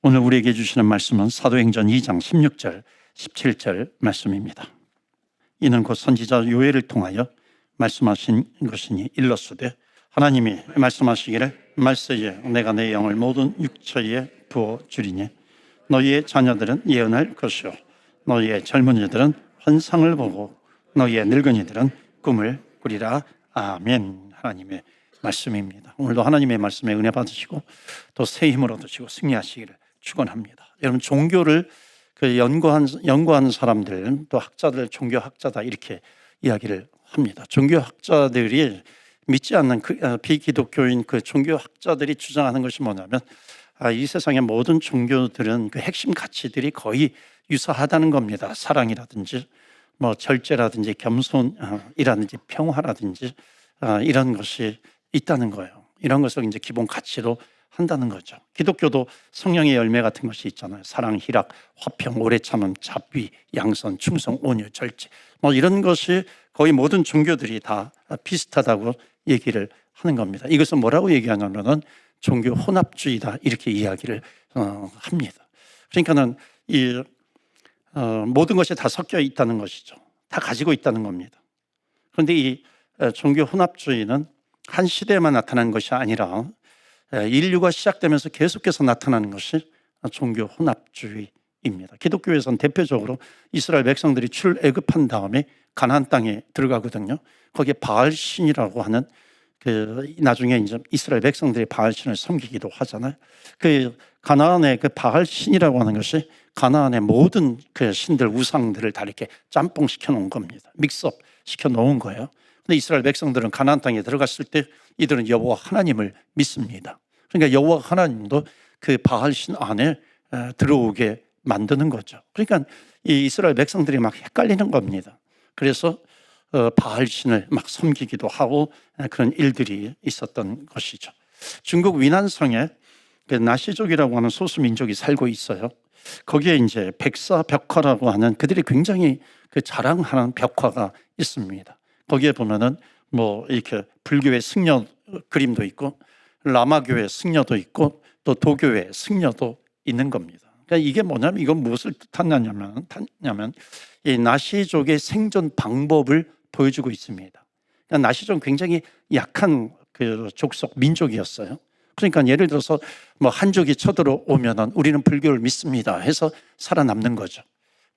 오늘 우리에게 주시는 말씀은 사도행전 2장 16절, 17절 말씀입니다. 이는 곧 선지자 요엘을 통하여 말씀하신 것이니 일렀으되 하나님이 말씀하시기를 말세에 내가 내 영을 모든 육체에 부어주리니 너희의 자녀들은 예언할 것이요 너희의 젊은이들은 환상을 보고 너희의 늙은이들은 꿈을 꾸리라. 아멘. 하나님의 말씀입니다. 오늘도 하나님의 말씀에 은혜 받으시고 또 새 힘을 얻으시고 승리하시기를 축원합니다. 여러분, 종교를 연구한 사람들, 또 학자들, 종교학자다 이렇게 이야기를 합니다. 종교학자들이 믿지 않는 비기독교인 종교학자들이 주장하는 것이 뭐냐면 이 세상의 모든 종교들은 핵심 가치들이 거의 유사하다는 겁니다. 사랑이라든지 절제라든지 겸손이라든지 평화라든지 이런 것이 있다는 거예요. 이런 것을 이제 기본 가치로 한다는 거죠. 기독교도 성령의 열매 같은 것이 있잖아요. 사랑, 희락, 화평, 오래 참음, 자비, 양선, 충성, 온유, 절제 이런 것이 거의 모든 종교들이 다 비슷하다고 얘기를 하는 겁니다. 이것은 뭐라고 얘기하냐면은 종교 혼합주의다 이렇게 이야기를 합니다. 그러니까는 모든 것이 다 섞여 있다는 것이죠. 다 가지고 있다는 겁니다. 그런데 이 종교 혼합주의는 한 시대에만 나타나는 것이 아니라 인류가 시작되면서 계속해서 나타나는 것이 종교 혼합주의입니다. 기독교에서는 대표적으로 이스라엘 백성들이 출애굽한 다음에 가나안 땅에 들어가거든요. 거기에 바알신이라고 하는 나중에 이제 이스라엘 백성들이 바알신을 섬기기도 하잖아요. 가나안의 바알신이라고 하는 것이 가나안의 모든 신들, 우상들을 다 이렇게 짬뽕 시켜 놓은 겁니다. 믹스업 시켜 놓은 거예요. 근데 이스라엘 백성들은 가나안 땅에 들어갔을 때 이들은 여호와 하나님을 믿습니다. 그러니까 여호와 하나님도 바알신 안에 들어오게 만드는 거죠. 그러니까 이 이스라엘 백성들이 막 헷갈리는 겁니다. 그래서 바알신을 막 섬기기도 하고 그런 일들이 있었던 것이죠. 중국 위난성에 나시족이라고 하는 소수 민족이 살고 있어요. 거기에 이제 백사벽화라고 하는 그들이 굉장히 자랑하는 벽화가 있습니다. 거기에 보면은 이렇게 불교의 승려 그림도 있고 라마교의 승려도 있고 또 도교의 승려도 있는 겁니다. 그러니까 이게 뭐냐면 이건 무엇을 뜻하냐면 이 나시족의 생존 방법을 보여주고 있습니다. 그러니까 나시족은 굉장히 약한 족속 민족이었어요. 그러니까 예를 들어서 한족이 쳐들어오면은 우리는 불교를 믿습니다 해서 살아남는 거죠.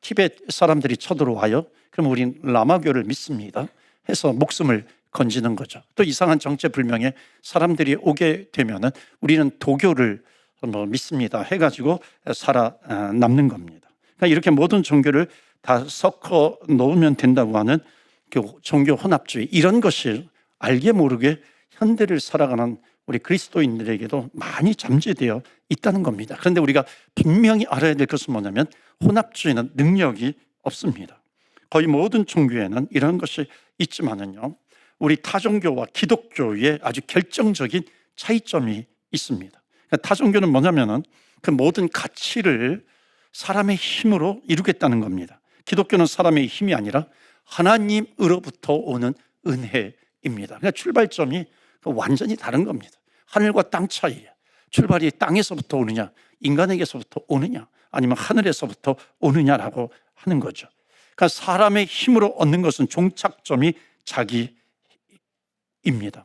티베트 사람들이 쳐들어와요. 그럼 우리는 라마교를 믿습니다 해서 목숨을 건지는 거죠. 또 이상한 정체불명의 사람들이 오게 되면은 우리는 도교를 믿습니다 해가지고 살아남는 겁니다. 그러니까 이렇게 모든 종교를 다 섞어 놓으면 된다고 하는 종교 혼합주의, 이런 것이 알게 모르게 현대를 살아가는 우리 그리스도인들에게도 많이 잠재되어 있다는 겁니다. 그런데 우리가 분명히 알아야 될 것은 뭐냐면 혼합주의는 능력이 없습니다. 거의 모든 종교에는 이런 것이 있지만은요, 우리 타종교와 기독교의 아주 결정적인 차이점이 있습니다. 그러니까 타종교는 뭐냐면은 모든 가치를 사람의 힘으로 이루겠다는 겁니다. 기독교는 사람의 힘이 아니라 하나님으로부터 오는 은혜입니다. 그러니까 출발점이 완전히 다른 겁니다. 하늘과 땅 차이예요. 출발이 땅에서부터 오느냐, 인간에게서부터 오느냐, 아니면 하늘에서부터 오느냐라고 하는 거죠. 그러니까 사람의 힘으로 얻는 것은 종착점이 자기입니다.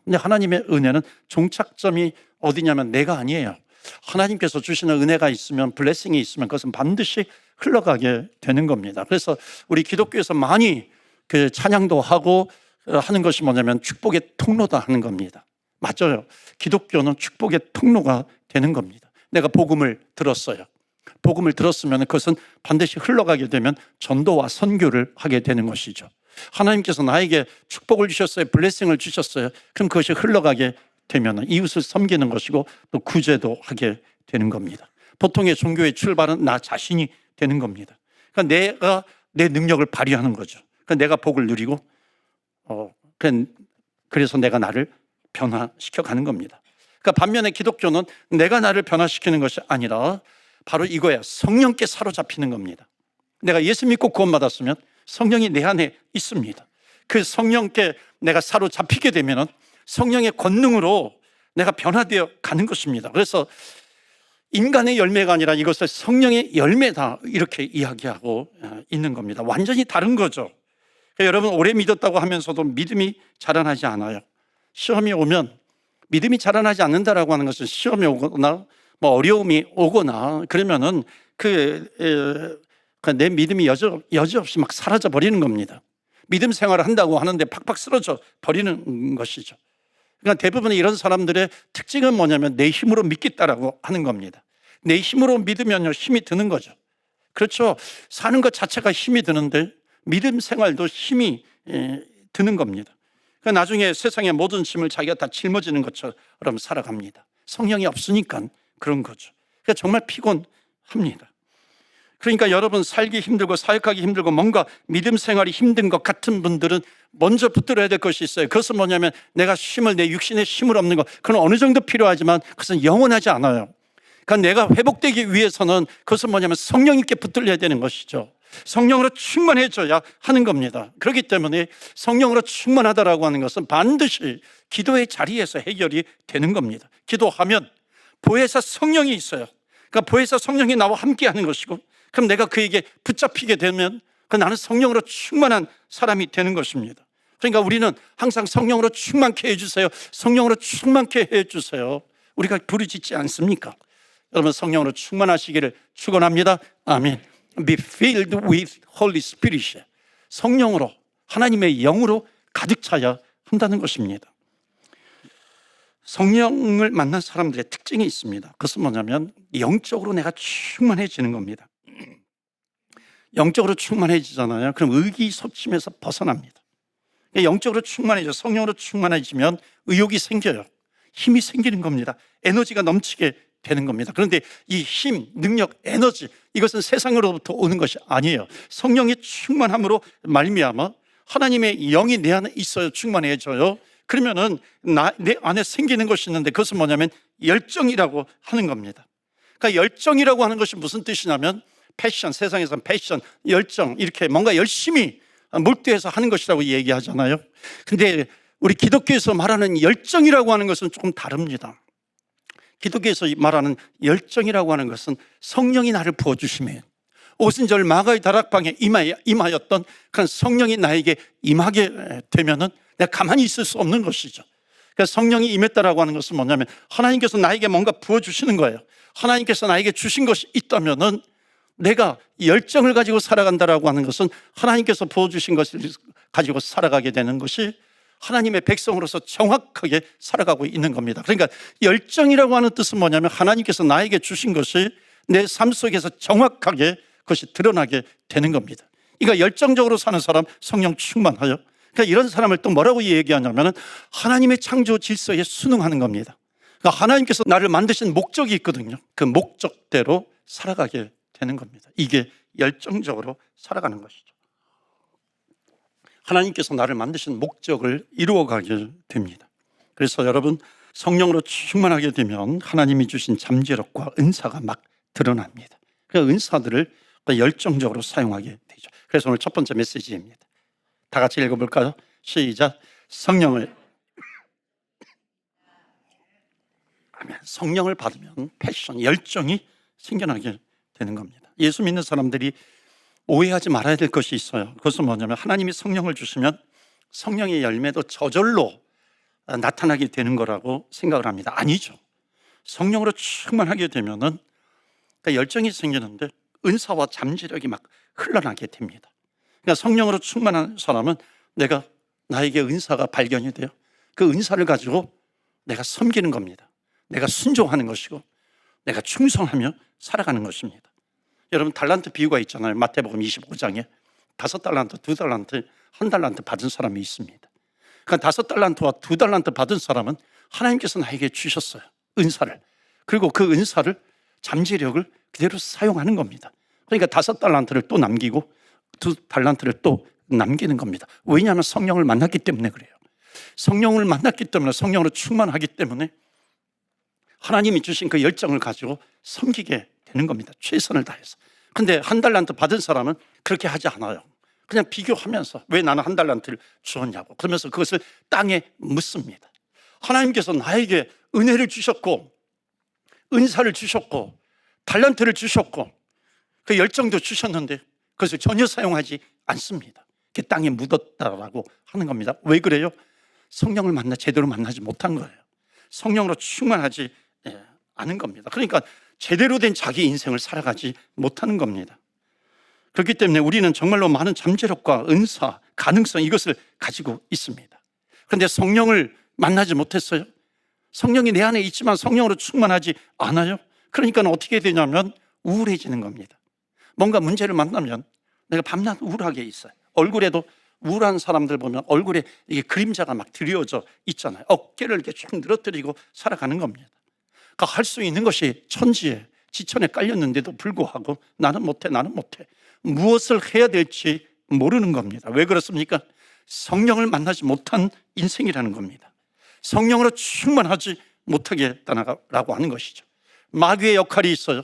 근데 하나님의 은혜는 종착점이 어디냐면 내가 아니에요. 하나님께서 주시는 은혜가 있으면, 블레싱이 있으면 그것은 반드시 흘러가게 되는 겁니다. 그래서 우리 기독교에서 많이 찬양도 하고 하는 것이 뭐냐면 축복의 통로다 하는 겁니다. 맞아요. 기독교는 축복의 통로가 되는 겁니다. 내가 복음을 들었어요. 복음을 들었으면 그것은 반드시 흘러가게 되면 전도와 선교를 하게 되는 것이죠. 하나님께서 나에게 축복을 주셨어요. 블레싱을 주셨어요. 그럼 그것이 흘러가게 되면 이웃을 섬기는 것이고 또 구제도 하게 되는 겁니다. 보통의 종교의 출발은 나 자신이 되는 겁니다. 그러니까 내가 내 능력을 발휘하는 거죠. 그러니까 내가 복을 누리고 그래서 내가 나를 변화시켜 가는 겁니다. 그러니까 반면에 기독교는 내가 나를 변화시키는 것이 아니라 바로 이거야. 성령께 사로잡히는 겁니다. 내가 예수 믿고 구원받았으면 성령이 내 안에 있습니다. 그 성령께 내가 사로잡히게 되면 성령의 권능으로 내가 변화되어 가는 것입니다. 그래서 인간의 열매가 아니라 이것을 성령의 열매다 이렇게 이야기하고 있는 겁니다. 완전히 다른 거죠. 그러니까 여러분 오래 믿었다고 하면서도 믿음이 자라나지 않아요. 시험이 오면 믿음이 자라나지 않는다라고 하는 것은 시험이 오거나 뭐 어려움이 오거나 그러면은 내 믿음이 여지없이 막 사라져 버리는 겁니다. 믿음 생활을 한다고 하는데 팍팍 쓰러져 버리는 것이죠. 그러니까 대부분의 이런 사람들의 특징은 뭐냐면 내 힘으로 믿겠다라고 하는 겁니다. 내 힘으로 믿으면요 힘이 드는 거죠. 그렇죠. 사는 것 자체가 힘이 드는데 믿음 생활도 힘이 드는 겁니다. 그러니까 나중에 세상의 모든 짐을 자기가 다 짊어지는 것처럼 살아갑니다. 성령이 없으니까 그런 거죠. 그러니까 정말 피곤합니다. 그러니까 여러분 살기 힘들고 사역하기 힘들고 뭔가 믿음 생활이 힘든 것 같은 분들은 먼저 붙들어야 될 것이 있어요. 그것은 뭐냐면 내가 내 육신의 힘을 없는 것, 그건 어느 정도 필요하지만 그것은 영원하지 않아요. 그러니까 내가 회복되기 위해서는 그것은 뭐냐면 성령님께 붙들려야 되는 것이죠. 성령으로 충만해져야 하는 겁니다. 그렇기 때문에 성령으로 충만하다라고 하는 것은 반드시 기도의 자리에서 해결이 되는 겁니다. 기도하면 보혜사 성령이 있어요. 그러니까 보혜사 성령이 나와 함께 하는 것이고, 그럼 내가 그에게 붙잡히게 되면 나는 성령으로 충만한 사람이 되는 것입니다. 그러니까 우리는 항상 성령으로 충만케 해주세요, 성령으로 충만케 해주세요, 우리가 부르짖지 않습니까? 여러분 성령으로 충만하시기를 축원합니다. 아멘. Be filled with Holy Spirit. 성령으로, 하나님의 영으로 가득 차야 한다는 것입니다. 성령을 만난 사람들의 특징이 있습니다. 그것은 뭐냐면 영적으로 내가 충만해지는 겁니다. 영적으로 충만해지잖아요. 그럼 의기소침해서 벗어납니다. 영적으로 충만해져, 성령으로 충만해지면 의욕이 생겨요. 힘이 생기는 겁니다. 에너지가 넘치게 되는 겁니다. 그런데 이 힘, 능력, 에너지, 이것은 세상으로부터 오는 것이 아니에요. 성령의 충만함으로 말미암아 하나님의 영이 내 안에 있어요. 충만해져요. 그러면은 내 안에 생기는 것이 있는데 그것은 뭐냐면 열정이라고 하는 겁니다. 그러니까 열정이라고 하는 것이 무슨 뜻이냐면 패션, 세상에서는 패션, 열정, 이렇게 뭔가 열심히 몰두해서 하는 것이라고 얘기하잖아요. 근데 우리 기독교에서 말하는 열정이라고 하는 것은 조금 다릅니다. 기독교에서 말하는 열정이라고 하는 것은 성령이 나를 부어주시면, 오순절 마가의 다락방에 임하였던 그런 성령이 나에게 임하게 되면은 내가 가만히 있을 수 없는 것이죠. 그래서 성령이 임했다라고 하는 것은 뭐냐면 하나님께서 나에게 뭔가 부어주시는 거예요. 하나님께서 나에게 주신 것이 있다면은 내가 열정을 가지고 살아간다라고 하는 것은 하나님께서 부어주신 것을 가지고 살아가게 되는 것이 하나님의 백성으로서 정확하게 살아가고 있는 겁니다. 그러니까 열정이라고 하는 뜻은 뭐냐면 하나님께서 나에게 주신 것이 내 삶 속에서 정확하게 그것이 드러나게 되는 겁니다. 그러니까 열정적으로 사는 사람 성령 충만하여, 그러니까 이런 사람을 또 뭐라고 얘기하냐면 하나님의 창조 질서에 순응하는 겁니다. 그러니까 하나님께서 나를 만드신 목적이 있거든요. 그 목적대로 살아가게 되는 겁니다. 이게 열정적으로 살아가는 것이죠. 하나님께서 나를 만드신 목적을 이루어가게 됩니다. 그래서 여러분 성령으로 충만하게 되면 하나님이 주신 잠재력과 은사가 막 드러납니다. 그 은사들을 열정적으로 사용하게 되죠. 그래서 오늘 첫 번째 메시지입니다. 다 같이 읽어볼까요? 시작. 성령을 받으면 패션, 열정이 생겨나게 되는 겁니다. 예수 믿는 사람들이 오해하지 말아야 될 것이 있어요. 그것은 뭐냐면 하나님이 성령을 주시면 성령의 열매도 저절로 나타나게 되는 거라고 생각을 합니다. 아니죠. 성령으로 충만하게 되면은 열정이 생기는데 은사와 잠재력이 막 흘러나게 됩니다. 그러니까 성령으로 충만한 사람은 나에게 은사가 발견이 돼요. 그 은사를 가지고 내가 섬기는 겁니다. 내가 순종하는 것이고 내가 충성하며 살아가는 것입니다. 여러분 달란트 비유가 있잖아요. 마태복음 25장에 5달란트, 2달란트, 1달란트 받은 사람이 있습니다. 그러니까 5달란트와 2달란트 받은 사람은 하나님께서 나에게 주셨어요. 은사를. 그리고 그 은사를, 잠재력을 그대로 사용하는 겁니다. 그러니까 5달란트를 또 남기고 2달란트를 또 남기는 겁니다. 왜냐하면 성령을 만났기 때문에 그래요. 성령을 만났기 때문에, 성령으로 충만하기 때문에 하나님이 주신 그 열정을 가지고 섬기게 되는 겁니다. 최선을 다해서. 근데 1달란트 받은 사람은 그렇게 하지 않아요. 그냥 비교하면서 왜 나는 1달란트를 주었냐고 그러면서 그것을 땅에 묻습니다. 하나님께서 나에게 은혜를 주셨고 은사를 주셨고 달란트를 주셨고 그 열정도 주셨는데 그것을 전혀 사용하지 않습니다. 그 땅에 묻었다라고 하는 겁니다. 왜 그래요? 성령을 제대로 만나지 못한 거예요. 성령으로 충만하지 않은 겁니다. 그러니까 제대로 된 자기 인생을 살아가지 못하는 겁니다. 그렇기 때문에 우리는 정말로 많은 잠재력과 은사, 가능성 이것을 가지고 있습니다. 그런데 성령을 만나지 못했어요. 성령이 내 안에 있지만 성령으로 충만하지 않아요. 그러니까 어떻게 되냐면 우울해지는 겁니다. 뭔가 문제를 만나면 내가 밤낮 우울하게 있어요. 얼굴에도 우울한 사람들 보면 얼굴에 이게 그림자가 막 드리워져 있잖아요. 어깨를 이렇게 쭉 늘어뜨리고 살아가는 겁니다. 그러니까 할 수 있는 것이 천지에 지천에 깔렸는데도 불구하고 나는 못해 무엇을 해야 될지 모르는 겁니다. 왜 그렇습니까? 성령을 만나지 못한 인생이라는 겁니다. 성령으로 충만하지 못하게 했다라고 하는 것이죠. 마귀의 역할이 있어요.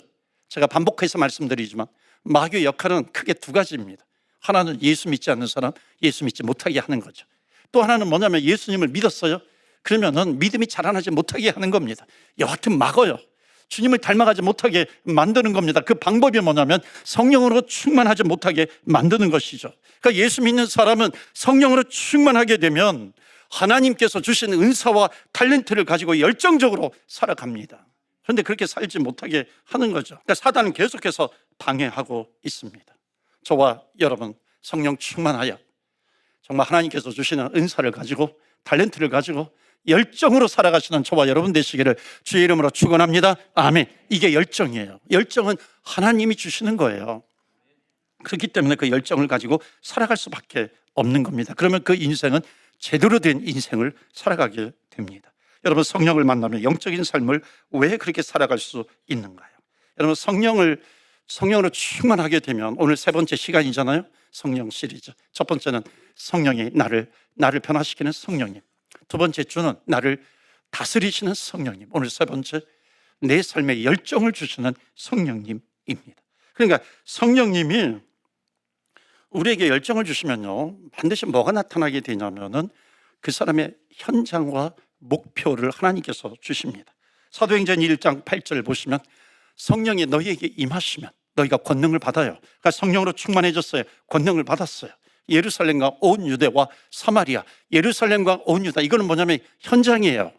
제가 반복해서 말씀드리지만 마귀의 역할은 크게 두 가지입니다. 하나는 예수 믿지 않는 사람, 예수 믿지 못하게 하는 거죠. 또 하나는 뭐냐면 예수님을 믿었어요. 그러면은 믿음이 자라나지 못하게 하는 겁니다. 여하튼 막어요. 주님을 닮아가지 못하게 만드는 겁니다. 그 방법이 뭐냐면 성령으로 충만하지 못하게 만드는 것이죠. 그러니까 예수 믿는 사람은 성령으로 충만하게 되면 하나님께서 주신 은사와 탤런트를 가지고 열정적으로 살아갑니다. 그런데 그렇게 살지 못하게 하는 거죠. 그러니까 사단은 계속해서 방해하고 있습니다. 저와 여러분 성령 충만하여 정말 하나님께서 주시는 은사를 가지고 탤런트를 가지고 열정으로 살아가시는 저와 여러분 되시기를 주의 이름으로 축원합니다. 아멘. 이게 열정이에요. 열정은 하나님이 주시는 거예요. 그렇기 때문에 그 열정을 가지고 살아갈 수밖에 없는 겁니다. 그러면 그 인생은 제대로 된 인생을 살아가게 됩니다. 여러분 성령을 만나면 영적인 삶을 왜 그렇게 살아갈 수 있는가요? 여러분 성령으로 충만하게 되면 오늘 세 번째 시간이잖아요. 성령 시리즈. 첫 번째는 성령이 나를 변화시키는 성령님. 두 번째 주는 나를 다스리시는 성령님. 오늘 세 번째 내 삶에 열정을 주시는 성령님입니다. 그러니까 성령님이 우리에게 열정을 주시면요 반드시 뭐가 나타나게 되냐면은 그 사람의 현장과 목표를 하나님께서 주십니다. 사도행전 1장 8절 보시면 성령이 너희에게 임하시면 너희가 권능을 받아요. 그러니까 성령으로 충만해졌어요. 권능을 받았어요. 예루살렘과 온 유대와 사마리아. 예루살렘과 온 유다 이거는 뭐냐면 현장이에요.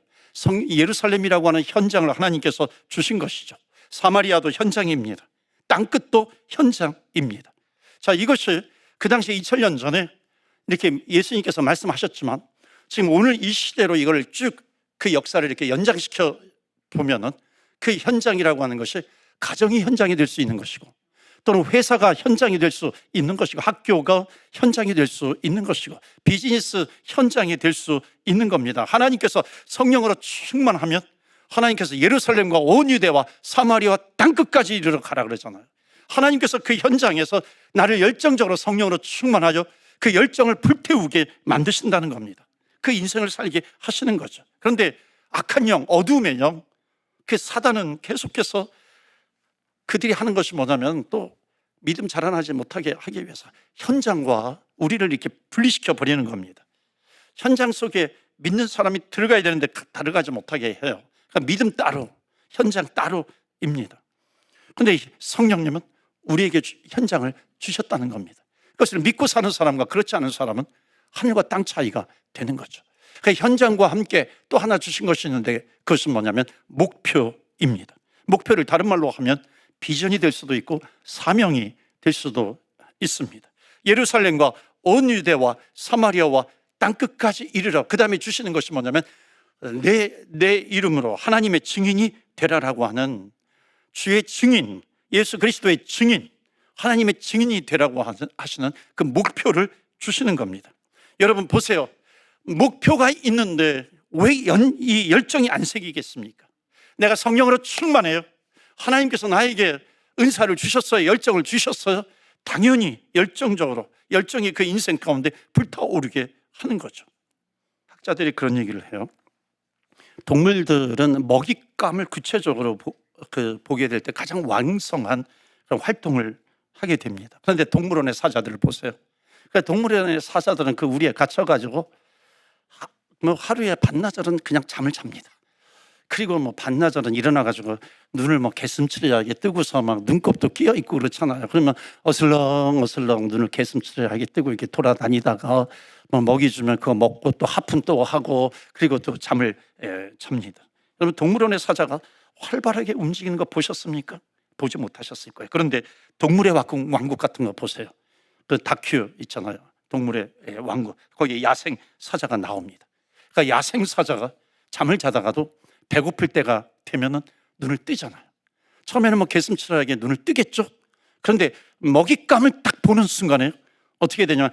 예루살렘이라고 하는 현장을 하나님께서 주신 것이죠. 사마리아도 현장입니다. 땅끝도 현장입니다. 자, 이것이 그 당시 2000년 전에 이렇게 예수님께서 말씀하셨지만 지금 오늘 이 시대로 이걸 쭉 그 역사를 이렇게 연장시켜 보면은 그 현장이라고 하는 것이 가정이 현장이 될 수 있는 것이고 또는 회사가 현장이 될 수 있는 것이고 학교가 현장이 될 수 있는 것이고 비즈니스 현장이 될 수 있는 겁니다. 하나님께서 성령으로 충만하면 하나님께서 예루살렘과 온 유대와 사마리아와 땅끝까지 이르러 가라 그러잖아요. 하나님께서 그 현장에서 나를 열정적으로 성령으로 충만하여 그 열정을 불태우게 만드신다는 겁니다. 그 인생을 살게 하시는 거죠. 그런데 악한 영, 어두움의 영, 그 사단은 계속해서 그들이 하는 것이 뭐냐면 또 믿음 자라나지 못하게 하기 위해서 현장과 우리를 이렇게 분리시켜 버리는 겁니다. 현장 속에 믿는 사람이 들어가야 되는데 들어가지 못하게 해요. 그러니까 믿음 따로, 현장 따로입니다. 그런데 성령님은 우리에게 현장을 주셨다는 겁니다. 그것을 믿고 사는 사람과 그렇지 않은 사람은 하늘과 땅 차이가 되는 거죠. 그 현장과 함께 또 하나 주신 것이 있는데 그것은 뭐냐면 목표입니다. 목표를 다른 말로 하면 비전이 될 수도 있고 사명이 될 수도 있습니다. 예루살렘과 온 유대와 사마리아와 땅끝까지 이르러 그 다음에 주시는 것이 뭐냐면 내 이름으로 하나님의 증인이 되라라고 하는 주의 증인, 예수 그리스도의 증인, 하나님의 증인이 되라고 하시는 그 목표를 주시는 겁니다. 여러분 보세요. 목표가 있는데 왜 이 열정이 안 생기겠습니까? 내가 성령으로 충만해요. 하나님께서 나에게 은사를 주셨어요. 열정을 주셨어요. 당연히 열정적으로 열정이 그 인생 가운데 불타오르게 하는 거죠. 학자들이 그런 얘기를 해요. 동물들은 먹잇감을 구체적으로 보게 될 때 가장 왕성한 그런 활동을 하게 됩니다. 그런데 동물원의 사자들을 보세요. 그러니까 동물원의 사자들은 그 우리에 갇혀가지고 뭐 하루에 반나절은 그냥 잠을 잡니다. 그리고 뭐 반나절은 일어나가지고 눈을 뭐 개슴츠레하게 뜨고서 막 눈곱도 끼어 있고 그렇잖아요. 그러면 어슬렁어슬렁 눈을 개슴츠레하게 뜨고 이렇게 돌아다니다가 뭐 먹이 주면 그거 먹고 또 하품 또 하고 그리고 또 잠을 잡니다. 여러분, 동물원의 사자가 활발하게 움직이는 거 보셨습니까? 보지 못하셨을 거예요. 그런데 동물의 왕국 같은 거 보세요. 그 다큐 있잖아요. 동물의 왕국. 거기에 야생 사자가 나옵니다. 그러니까 야생 사자가 잠을 자다가도 배고플 때가 되면은 눈을 뜨잖아요. 처음에는 뭐 개슴츠레하게 눈을 뜨겠죠. 그런데 먹잇감을 딱 보는 순간에 어떻게 되냐면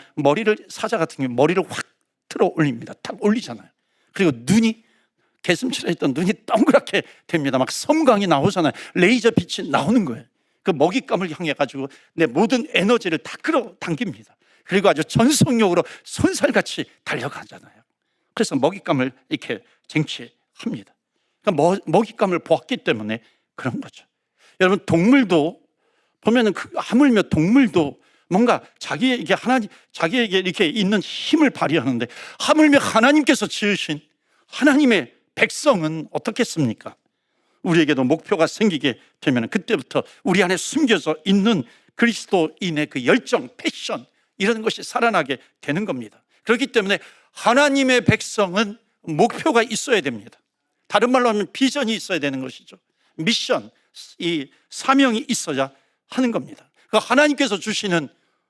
사자 같은 경우 머리를 확 틀어 올립니다. 탁 올리잖아요. 그리고 눈이 개슴츠레했던 눈이 동그랗게 됩니다. 막 섬광이 나오잖아요. 레이저 빛이 나오는 거예요. 그 먹잇감을 향해 가지고 내 모든 에너지를 다 끌어당깁니다. 그리고 아주 전속력으로 손살같이 달려가잖아요. 그래서 먹잇감을 이렇게 쟁취합니다. 그러니까 먹잇감을 보았기 때문에 그런 거죠. 여러분, 동물도 보면은 하물며 동물도 뭔가 자기에게 이렇게 있는 힘을 발휘하는데, 하물며 하나님께서 지으신 하나님의 백성은 어떻겠습니까? 우리에게도 목표가 생기게 되면 그때부터 우리 안에 숨겨져 있는 그리스도인의 그 열정, 패션, 이런 것이 살아나게 되는 겁니다. 그렇기 때문에 하나님의 백성은 목표가 있어야 됩니다. 다른 말로 하면 비전이 있어야 되는 것이죠. 미션, 이 사명이 있어야 하는 겁니다. 그 하나님께서 주시는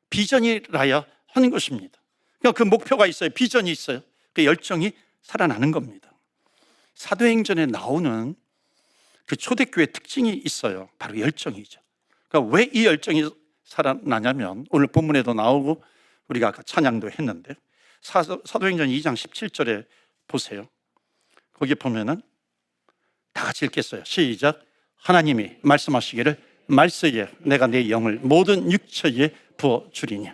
비전이라야 하는 것입니다. 그러니까 그 목표가 있어요. 비전이 있어요. 그 열정이 살아나는 겁니다. 사도행전에 나오는 그 초대교회 특징이 있어요. 바로 열정이죠. 그러니까 왜 이 열정이 살아나냐면, 오늘 본문에도 나오고 우리가 아까 찬양도 했는데, 사도행전 2장 17절에 보세요. 거기 보면은 다 같이 읽겠어요. 시작. 하나님이 말씀하시기를 말세에 내가 내 영을 모든 육체에 부어주리니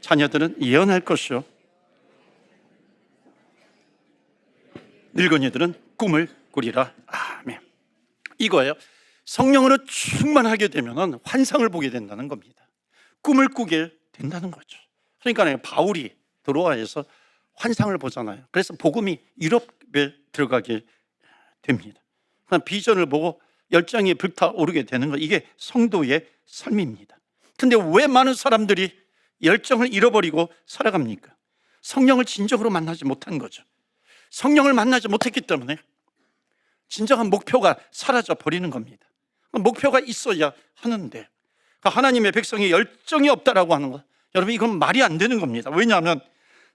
자녀들은 예언할 것이요 늙은이들은 꿈을 꾸리라. 아멘. 이거예요. 성령으로 충만하게 되면 환상을 보게 된다는 겁니다. 꿈을 꾸게 된다는 거죠. 그러니까 바울이 드로아에서 환상을 보잖아요. 그래서 복음이 유럽에 들어가게 됩니다. 비전을 보고 열정이 불타오르게 되는 거, 이게 성도의 삶입니다. 근데 왜 많은 사람들이 열정을 잃어버리고 살아갑니까? 성령을 진정으로 만나지 못한 거죠. 성령을 만나지 못했기 때문에 진정한 목표가 사라져 버리는 겁니다. 목표가 있어야 하는데, 하나님의 백성이 열정이 없다라고 하는 것, 여러분, 이건 말이 안 되는 겁니다. 왜냐하면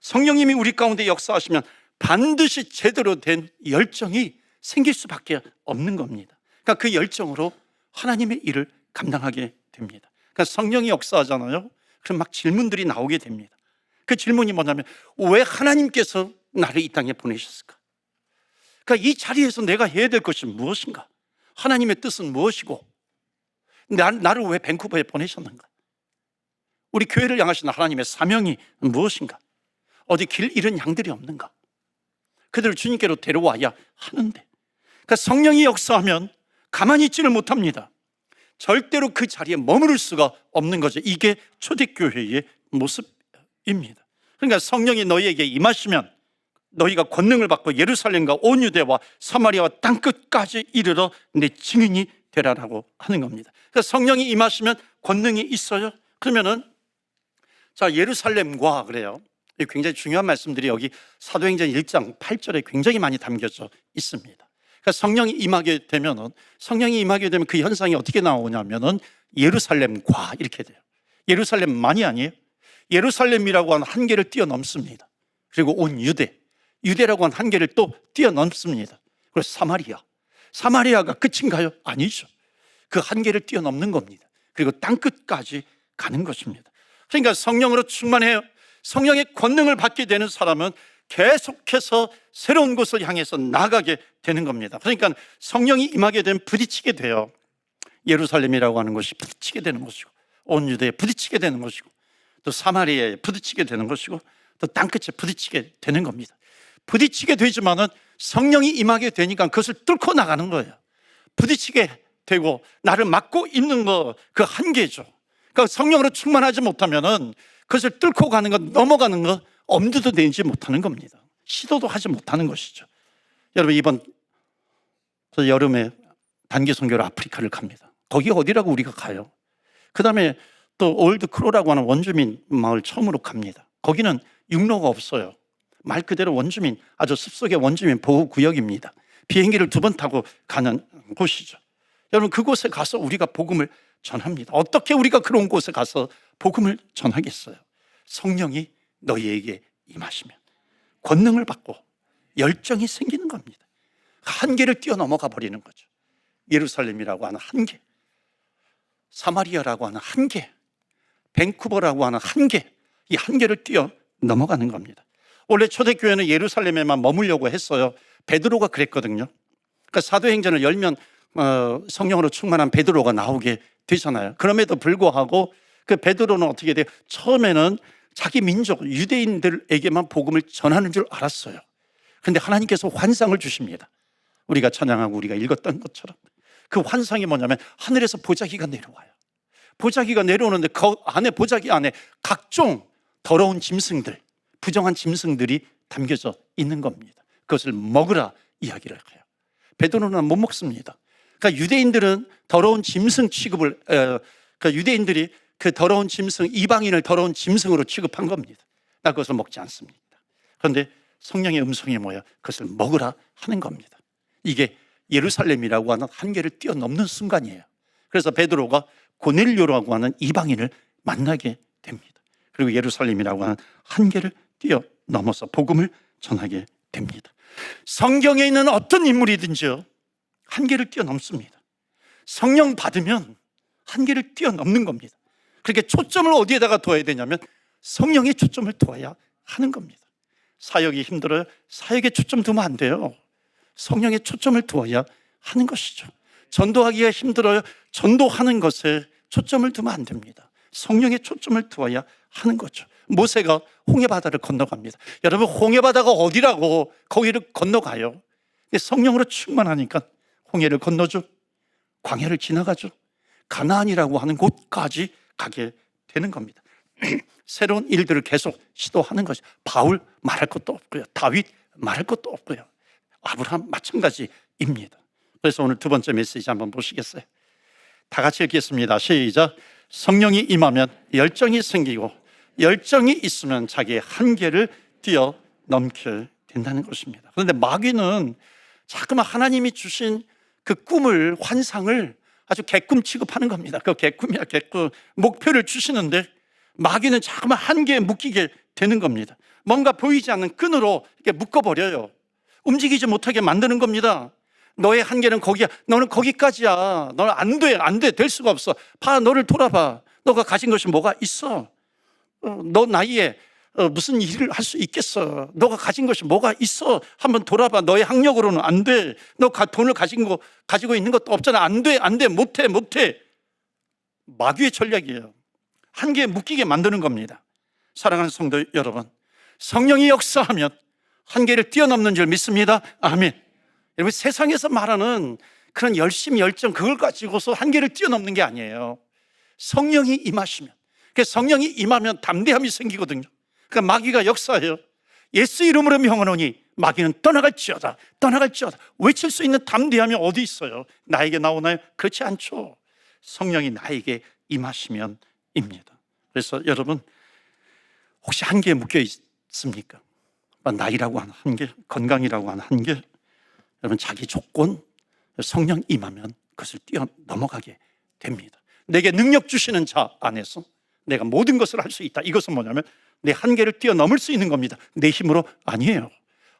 성령님이 우리 가운데 역사하시면 반드시 제대로 된 열정이 생길 수밖에 없는 겁니다. 그러니까 그 열정으로 하나님의 일을 감당하게 됩니다. 그러니까 성령이 역사하잖아요. 그럼 막 질문들이 나오게 됩니다. 그 질문이 뭐냐면, 왜 하나님께서 나를 이 땅에 보내셨을까? 그러니까 이 자리에서 내가 해야 될 것이 무엇인가? 하나님의 뜻은 무엇이고, 나를 왜 밴쿠버에 보내셨는가? 우리 교회를 향하신 하나님의 사명이 무엇인가? 어디 길 잃은 양들이 없는가? 그들을 주님께로 데려와야 하는데, 그러니까 성령이 역사하면 가만히 있지를 못합니다. 절대로 그 자리에 머무를 수가 없는 거죠. 이게 초대교회의 모습입니다. 그러니까 성령이 너희에게 임하시면 너희가 권능을 받고 예루살렘과 온 유대와 사마리아와 땅끝까지 이르러 내 증인이 되라라고 하는 겁니다. 그러니까 성령이 임하시면 권능이 있어요. 그러면은 예루살렘과 그래요. 굉장히 중요한 말씀들이 여기 사도행전 1장 8절에 굉장히 많이 담겨져 있습니다. 그러니까 성령이 임하게 되면 그 현상이 어떻게 나오냐면은 예루살렘과 이렇게 돼요. 예루살렘만이 아니에요. 예루살렘이라고 하는 한계를 뛰어넘습니다. 그리고 온 유대라고 하는 한계를 또 뛰어넘습니다. 그래서 사마리아가 끝인가요? 아니죠. 그 한계를 뛰어넘는 겁니다. 그리고 땅끝까지 가는 것입니다. 그러니까 성령으로 충만해요. 성령의 권능을 받게 되는 사람은 계속해서 새로운 곳을 향해서 나가게 되는 겁니다. 그러니까 성령이 임하게 되면 부딪히게 돼요. 예루살렘이라고 하는 것이 부딪히게 되는 것이고, 온 유대에 부딪히게 되는 것이고, 또 사마리아에 부딪히게 되는 것이고, 또 땅끝에 부딪히게 되는 겁니다. 부딪히게 되지만은 성령이 임하게 되니까 그것을 뚫고 나가는 거예요. 부딪히게 되고 나를 막고 있는 거, 그 한계죠. 그러니까 성령으로 충만하지 못하면은 그것을 뚫고 가는 것, 넘어가는 것, 엄두도 내지 못하는 겁니다. 시도도 하지 못하는 것이죠. 여러분, 이번 그래서 여름에 단기 선교로 아프리카를 갑니다. 거기 어디라고 우리가 가요? 그 다음에 또 올드 크로라고 하는 원주민 마을 처음으로 갑니다. 거기는 육로가 없어요. 말 그대로 원주민, 아주 숲속의 원주민 보호구역입니다. 비행기를 2번 타고 가는 곳이죠. 여러분, 그곳에 가서 우리가 복음을 전합니다. 어떻게 우리가 그런 곳에 가서 복음을 전하겠어요? 성령이 너희에게 임하시면 권능을 받고 열정이 생기는 겁니다. 한계를 뛰어넘어가 버리는 거죠. 예루살렘이라고 하는 한계, 사마리아라고 하는 한계, 밴쿠버라고 하는 한계, 이 한계를 뛰어넘어가는 겁니다. 원래 초대교회는 예루살렘에만 머물려고 했어요. 베드로가 그랬거든요. 그러니까 사도행전을 열면 성령으로 충만한 베드로가 나오게 되잖아요. 그럼에도 불구하고 그 베드로는 어떻게 돼요? 처음에는 자기 민족 유대인들에게만 복음을 전하는 줄 알았어요. 그런데 하나님께서 환상을 주십니다. 우리가 찬양하고 우리가 읽었던 것처럼 그 환상이 뭐냐면 하늘에서 보자기가 내려와요. 보자기가 내려오는데 그 안에, 보자기 안에 각종 더러운 짐승들, 부정한 짐승들이 담겨져 있는 겁니다. 그것을 먹으라 이야기를 해요. 베드로는 못 먹습니다. 그러니까 유대인들은 더러운 짐승 취급을, 그러니까 유대인들이 그 더러운 짐승, 이방인을 더러운 짐승으로 취급한 겁니다. 나 그것을 먹지 않습니다. 그런데 성령의 음성이 뭐야? 그것을 먹으라 하는 겁니다. 이게 예루살렘이라고 하는 한계를 뛰어넘는 순간이에요. 그래서 베드로가 고넬료라고 하는 이방인을 만나게 됩니다. 그리고 예루살렘이라고 하는 한계를 뛰어넘어서 복음을 전하게 됩니다. 성경에 있는 어떤 인물이든지요, 한계를 뛰어넘습니다. 성령 받으면 한계를 뛰어넘는 겁니다. 그렇게 초점을 어디에다가 둬야 되냐면 성령에 초점을 둬야 하는 겁니다. 사역이 힘들어요? 사역에 초점 두면 안 돼요. 성령에 초점을 두어야 하는 것이죠. 전도하기가 힘들어요? 전도하는 것에 초점을 두면 안 됩니다. 성령에 초점을 두어야 하는 거죠. 모세가 홍해바다를 건너갑니다. 여러분, 홍해바다가 어디라고 거기를 건너가요? 성령으로 충만하니까 홍해를 건너죠. 광야를 지나가죠. 가나안이라고 하는 곳까지 가게 되는 겁니다. 새로운 일들을 계속 시도하는 것이, 바울 말할 것도 없고요, 다윗 말할 것도 없고요, 아브라함 마찬가지입니다. 그래서 오늘 2번째 메시지 한번 보시겠어요? 다 같이 읽겠습니다. 시작. 성령이 임하면 열정이 생기고 열정이 있으면 자기의 한계를 뛰어넘게 된다는 것입니다. 그런데 마귀는 자꾸만 하나님이 주신 그 꿈을, 환상을 아주 개꿈 취급하는 겁니다. 그 개꿈이야, 개꿈. 목표를 주시는데 마귀는 자꾸만 한계에 묶이게 되는 겁니다. 뭔가 보이지 않는 끈으로 이렇게 묶어버려요. 움직이지 못하게 만드는 겁니다. 너의 한계는 거기야. 너는 거기까지야. 너는 안 돼, 안 돼. 될 수가 없어. 봐, 너를 돌아봐. 너가 가진 것이 뭐가 있어? 너 나이에 무슨 일을 할 수 있겠어? 너가 가진 것이 뭐가 있어? 한번 돌아봐. 너의 학력으로는 안 돼. 너 돈을 가지고 있는 것도 없잖아. 안 돼, 안 돼. 못해, 못해. 마귀의 전략이에요. 한계에 묶이게 만드는 겁니다. 사랑하는 성도 여러분, 성령이 역사하면 한계를 뛰어넘는 줄 믿습니다. 아멘. 여러분, 세상에서 말하는 그런 열심, 열정, 그걸 가지고서 한계를 뛰어넘는 게 아니에요. 성령이 임하시면, 성령이 임하면 담대함이 생기거든요. 그러니까 마귀가 역사해요. 예수 이름으로 명하노니 마귀는 떠나갈지어다, 떠나갈지어다. 외칠 수 있는 담대함이 어디 있어요? 나에게 나오나요? 그렇지 않죠. 성령이 나에게 임하시면 입니다. 그래서 여러분, 혹시 한계에 묶여 있습니까? 나이라고 하는 한계, 건강이라고 하는 한계, 여러분, 자기 조건, 성령 임하면 그것을 뛰어넘어가게 됩니다. 내게 능력 주시는 자 안에서 내가 모든 것을 할 수 있다. 이것은 뭐냐면 내 한계를 뛰어넘을 수 있는 겁니다. 내 힘으로 아니에요.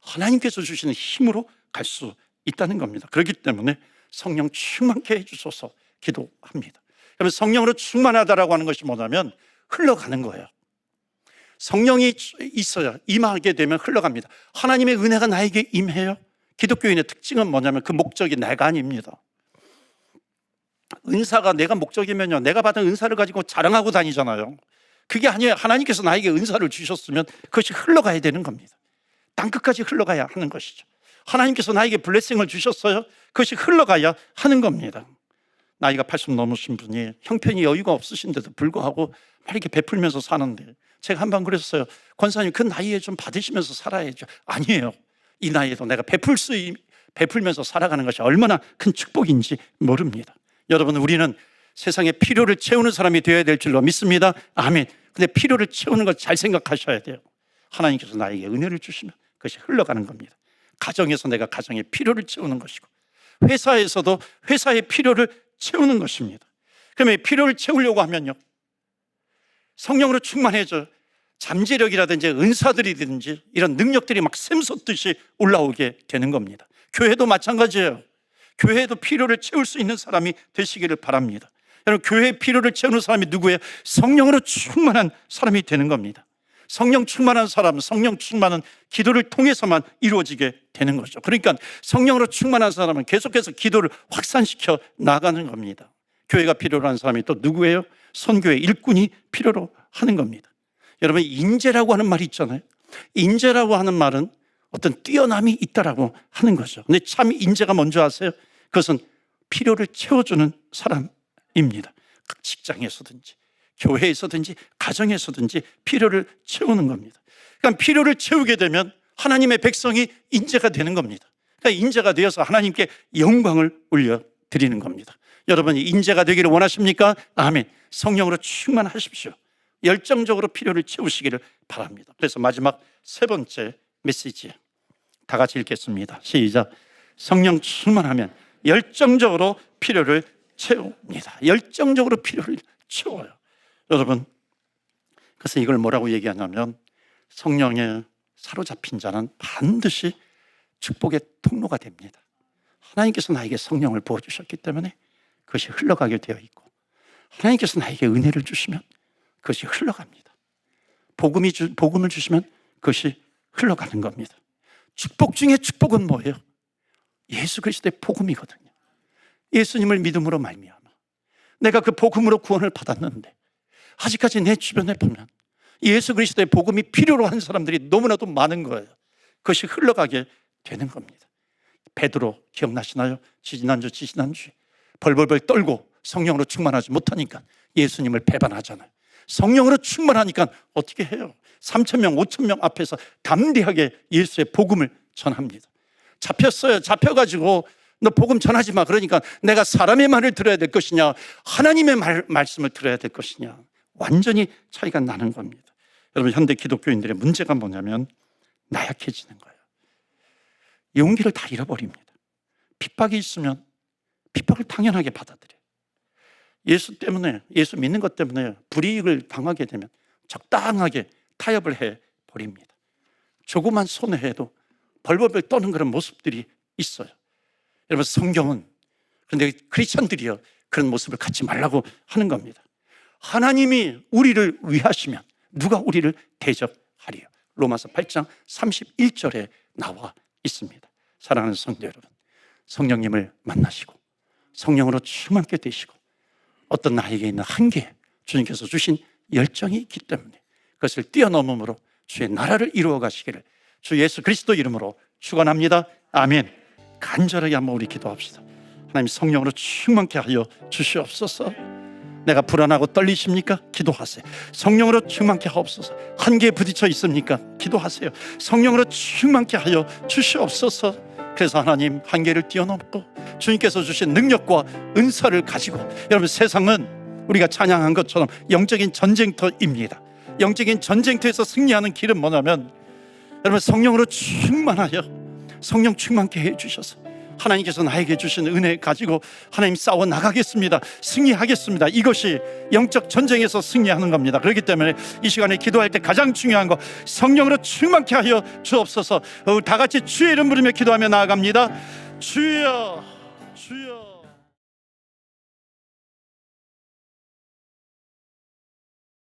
하나님께서 주시는 힘으로 갈 수 있다는 겁니다. 그렇기 때문에 성령 충만케 해주소서 기도합니다. 그러면 성령으로 충만하다라고 하는 것이 뭐냐면 흘러가는 거예요. 성령이 있어야, 임하게 되면 흘러갑니다. 하나님의 은혜가 나에게 임해요. 기독교인의 특징은 뭐냐면 그 목적이 내가 아닙니다. 은사가 내가 목적이면요, 내가 받은 은사를 가지고 자랑하고 다니잖아요. 그게 아니에요. 하나님께서 나에게 은사를 주셨으면 그것이 흘러가야 되는 겁니다. 땅끝까지 흘러가야 하는 것이죠. 하나님께서 나에게 블레싱을 주셨어요. 그것이 흘러가야 하는 겁니다. 나이가 80 넘으신 분이 형편이 여유가 없으신데도 불구하고 막 이렇게 베풀면서 사는데, 제가 한 번 그랬어요. 권사님, 그 나이에 좀 받으시면서 살아야죠. 아니에요. 이 나이에도 내가 베풀 베풀면서 살아가는 것이 얼마나 큰 축복인지 모릅니다. 여러분, 우리는 세상에 필요를 채우는 사람이 되어야 될 줄로 믿습니다. 아멘. 근데 필요를 채우는 것 잘 생각하셔야 돼요. 하나님께서 나에게 은혜를 주시면 그것이 흘러가는 겁니다. 가정에서 내가 가정의 필요를 채우는 것이고, 회사에서도 회사의 필요를 채우는 것입니다. 그러면 필요를 채우려고 하면요, 성령으로 충만해져 잠재력이라든지 은사들이든지 이런 능력들이 막 샘솟듯이 올라오게 되는 겁니다. 교회도 마찬가지예요. 교회도 필요를 채울 수 있는 사람이 되시기를 바랍니다. 여러분, 교회의 필요를 채우는 사람이 누구예요? 성령으로 충만한 사람이 되는 겁니다. 성령 충만한 사람은 성령 충만한 기도를 통해서만 이루어지게 되는 거죠. 그러니까 성령으로 충만한 사람은 계속해서 기도를 확산시켜 나가는 겁니다. 교회가 필요로 하는 사람이 또 누구예요? 선교의 일꾼이 필요로 하는 겁니다. 여러분, 인재라고 하는 말이 있잖아요. 인재라고 하는 말은 어떤 뛰어남이 있다라고 하는 거죠. 근데 참 인재가 뭔지 아세요? 그것은 필요를 채워주는 사람입니다. 각 직장에서든지 교회에서든지 가정에서든지 필요를 채우는 겁니다. 그러니까 필요를 채우게 되면 하나님의 백성이 인재가 되는 겁니다. 그러니까 인재가 되어서 하나님께 영광을 올려드리는 겁니다. 여러분이 인재가 되기를 원하십니까? 아멘. 성령으로 충만하십시오. 열정적으로 필요를 채우시기를 바랍니다. 그래서 마지막 세 번째 메시지 다 같이 읽겠습니다. 시작. 성령 충만하면 열정적으로 필요를 채웁니다. 열정적으로 필요를 채워요. 여러분, 그래서 이걸 뭐라고 얘기하냐면 성령에 사로잡힌 자는 반드시 축복의 통로가 됩니다. 하나님께서 나에게 성령을 부어주셨기 때문에 그것이 흘러가게 되어 있고, 하나님께서 나에게 은혜를 주시면 그것이 흘러갑니다. 복음을 주시면 그것이 흘러가는 겁니다. 축복 중에 축복은 뭐예요? 예수 그리스도의 복음이거든요. 예수님을 믿음으로 말미암아 내가 그 복음으로 구원을 받았는데 아직까지 내 주변에 보면 예수 그리스도의 복음이 필요로 하는 사람들이 너무나도 많은 거예요. 그것이 흘러가게 되는 겁니다. 베드로 기억나시나요? 지지난주 벌벌벌 떨고 성령으로 충만하지 못하니까 예수님을 배반하잖아요. 성령으로 충만하니까 어떻게 해요? 3,000명, 5,000명 앞에서 담대하게 예수의 복음을 전합니다. 잡혔어요. 잡혀가지고 너 복음 전하지 마. 그러니까 내가 사람의 말을 들어야 될 것이냐, 하나님의 말씀을 들어야 될 것이냐, 완전히 차이가 나는 겁니다. 여러분, 현대 기독교인들의 문제가 뭐냐면 나약해지는 거예요. 용기를 다 잃어버립니다. 핍박이 있으면 핍박을 당연하게 받아들여요. 예수 때문에, 예수 믿는 것 때문에 불이익을 당하게 되면 적당하게 타협을 해버립니다. 조그만 손해에도 벌벌벌 떠는 그런 모습들이 있어요. 여러분, 성경은, 그런데 크리스천들이요, 그런 모습을 갖지 말라고 하는 겁니다. 하나님이 우리를 위하시면 누가 우리를 대적하리요? 로마서 8장 31절에 나와 있습니다. 사랑하는 성도 여러분, 성령님을 만나시고 성령으로 충만케 되시고 어떤 나에게 있는 한계, 주님께서 주신 열정이 있기 때문에 그것을 뛰어넘음으로 주의 나라를 이루어 가시기를 주 예수 그리스도 이름으로 축원합니다. 아멘. 간절하게 한번 우리 기도합시다. 하나님, 성령으로 충만케 하여 주시옵소서. 내가 불안하고 떨리십니까? 기도하세요. 성령으로 충만케 하옵소서. 한계에 부딪혀 있습니까? 기도하세요. 성령으로 충만케 하여 주시옵소서. 그래서 하나님, 한계를 뛰어넘고 주님께서 주신 능력과 은사를 가지고, 여러분, 세상은 우리가 찬양한 것처럼 영적인 전쟁터입니다. 영적인 전쟁터에서 승리하는 길은 뭐냐면, 여러분, 성령으로 충만하여 성령 충만케 해주셔서 하나님께서 나에게 주신 은혜 가지고 하나님 싸워 나가겠습니다. 승리하겠습니다. 이것이 영적 전쟁에서 승리하는 겁니다. 그렇기 때문에 이 시간에 기도할 때 가장 중요한 거, 성령으로 충만케 하여 주옵소서. 다 같이 주의 이름 부르며 기도하며 나아갑니다. 주여.